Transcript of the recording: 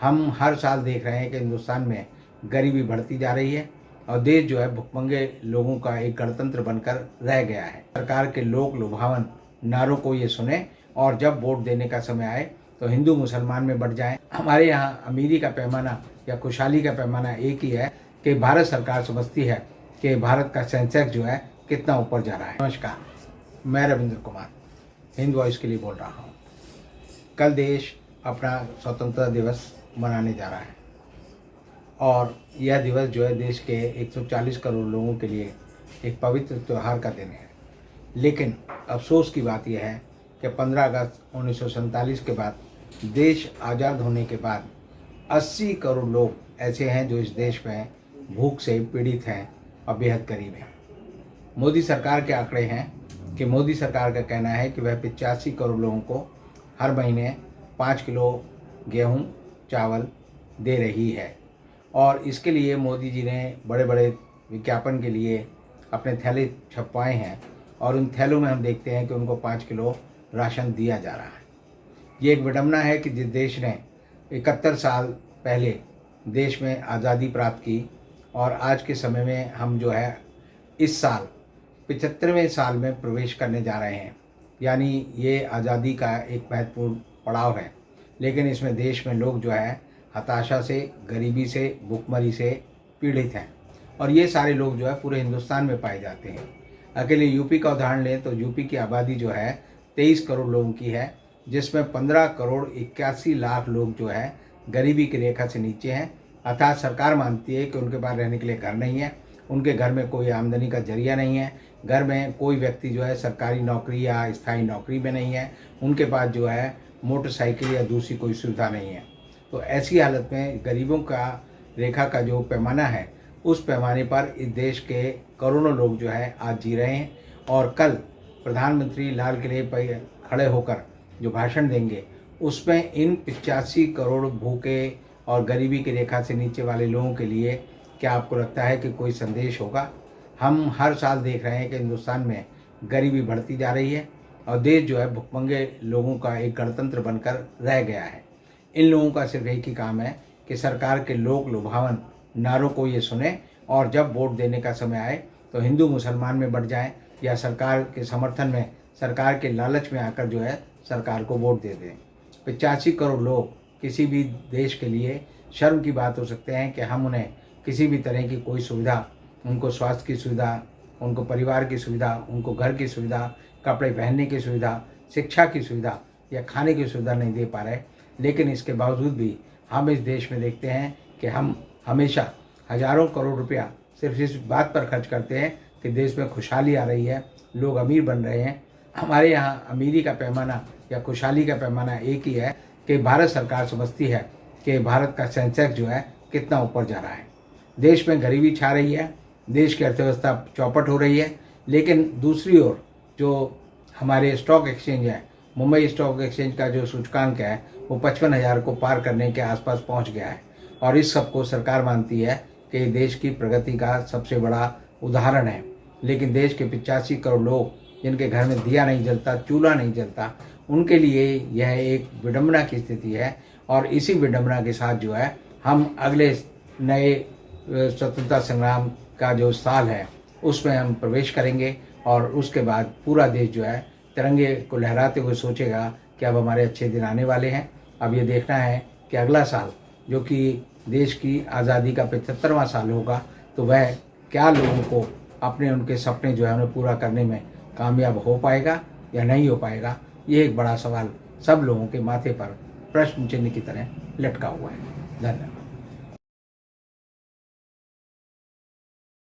हम हर साल देख रहे हैं कि हिंदुस्तान में गरीबी बढ़ती जा रही है और देश जो है भुखमंगे लोगों का एक गणतंत्र बनकर रह गया है। सरकार के लोक लुभावन नारों को ये सुने और जब वोट देने का समय आए तो हिंदू मुसलमान में बढ़ जाएं। हमारे यहाँ अमीरी का पैमाना या खुशहाली का पैमाना एक ही है कि भारत सरकार समझती है कि भारत का सेंसेक्स जो है कितना ऊपर जा रहा है। नमस्कार, मैं रविंद्र कुमार हिंद वॉइस के लिए बोल रहा हूँ। कल देश अपना स्वतंत्रता दिवस मनाने जा रहा है और यह दिवस जो है देश के 140 करोड़ लोगों के लिए एक पवित्र त्यौहार का दिन है। लेकिन अफसोस की बात यह है कि 15 अगस्त 1947 के बाद देश आज़ाद होने के बाद 80 करोड़ लोग ऐसे हैं जो इस देश में भूख से पीड़ित हैं और बेहद गरीब हैं। मोदी सरकार के आंकड़े हैं कि मोदी सरकार का कहना है कि वह 85 करोड़ लोगों को हर महीने 5 किलो गेहूं चावल दे रही है और इसके लिए मोदी जी ने बड़े बड़े विज्ञापन के लिए अपने थैले छपवाए हैं और उन थैलों में हम देखते हैं कि उनको 5 किलो राशन दिया जा रहा है। ये एक विडंबना है कि जिस देश ने 71 साल पहले देश में आज़ादी प्राप्त की और आज के समय में हम जो है इस साल 75वें साल में प्रवेश करने जा रहे हैं, यानी ये आज़ादी का एक महत्वपूर्ण पड़ाव है। लेकिन इसमें देश में लोग जो है हताशा से, गरीबी से, भुखमरी से पीड़ित हैं और ये सारे लोग जो है पूरे हिंदुस्तान में पाए जाते हैं। अकेले यूपी का उदाहरण लें तो यूपी की आबादी जो है 23 करोड़ लोगों की है, जिसमें 15 करोड़ 81 लाख लोग जो है गरीबी की रेखा से नीचे हैं। अर्थात सरकार मानती है कि उनके पास रहने के लिए घर नहीं है, उनके घर में कोई आमदनी का जरिया नहीं है, घर में कोई व्यक्ति जो है सरकारी नौकरी या स्थायी नौकरी में नहीं है, उनके पास जो है मोटरसाइकिल या दूसरी कोई सुविधा नहीं है। तो ऐसी हालत में गरीबों का रेखा का जो पैमाना है उस पैमाने पर इस देश के करोड़ों लोग जो है आज जी रहे हैं। और कल प्रधानमंत्री लाल किले पर खड़े होकर जो भाषण देंगे उसमें इन 85 करोड़ भूखे और गरीबी की रेखा से नीचे वाले लोगों के लिए क्या आपको लगता है कि कोई संदेश होगा? हम हर साल देख रहे हैं कि हिंदुस्तान में गरीबी बढ़ती जा रही है और देश जो है भुखमंगे लोगों का एक गणतंत्र बनकर रह गया है। इन लोगों का सिर्फ एक ही काम है कि सरकार के लोक लुभावन नारों को ये सुने और जब वोट देने का समय आए तो हिंदू मुसलमान में बढ़ जाएं या सरकार के समर्थन में, सरकार के लालच में आकर जो है सरकार को वोट दे दें। 85 करोड़ लोग किसी भी देश के लिए शर्म की बात हो सकते हैं कि हम उन्हें किसी भी तरह की कोई सुविधा, उनको स्वास्थ्य की सुविधा, उनको परिवार की सुविधा, उनको घर की सुविधा, कपड़े पहनने की सुविधा, शिक्षा की सुविधा या खाने की सुविधा नहीं दे पा रहे। लेकिन इसके बावजूद भी हम इस देश में देखते हैं कि हम हमेशा हज़ारों करोड़ रुपया सिर्फ इस बात पर खर्च करते हैं कि देश में खुशहाली आ रही है, लोग अमीर बन रहे हैं। हमारे यहाँ अमीरी का पैमाना या खुशहाली का पैमाना एक ही है कि भारत सरकार समझती है कि भारत का सेंसेक्स जो है कितना ऊपर जा रहा है। देश में गरीबी छा रही है, देश की अर्थव्यवस्था चौपट हो रही है। लेकिन दूसरी ओर जो हमारे स्टॉक एक्सचेंज है, मुंबई स्टॉक एक्सचेंज का जो सूचकांक है वो 55,000 को पार करने के आसपास पहुंच गया है और इस सब को सरकार मानती है कि देश की प्रगति का सबसे बड़ा उदाहरण है। लेकिन देश के 85 करोड़ लोग जिनके घर में दिया नहीं जलता, चूल्हा नहीं जलता, उनके लिए यह एक विडंबना की स्थिति है और इसी विडंबना के साथ जो है हम अगले नए स्वतंत्रता संग्राम का जो साल है उसमें हम प्रवेश करेंगे और उसके बाद पूरा देश जो है तिरंगे को लहराते हुए सोचेगा कि अब हमारे अच्छे दिन आने वाले हैं। अब ये देखना है कि अगला साल जो कि देश की आज़ादी का 75वां साल होगा तो वह क्या लोगों को अपने उनके सपने जो है उन्हें पूरा करने में कामयाब हो पाएगा या नहीं हो पाएगा। ये एक बड़ा सवाल सब लोगों के माथे पर प्रश्न चिन्ह की तरह लटका हुआ है। धन्यवाद।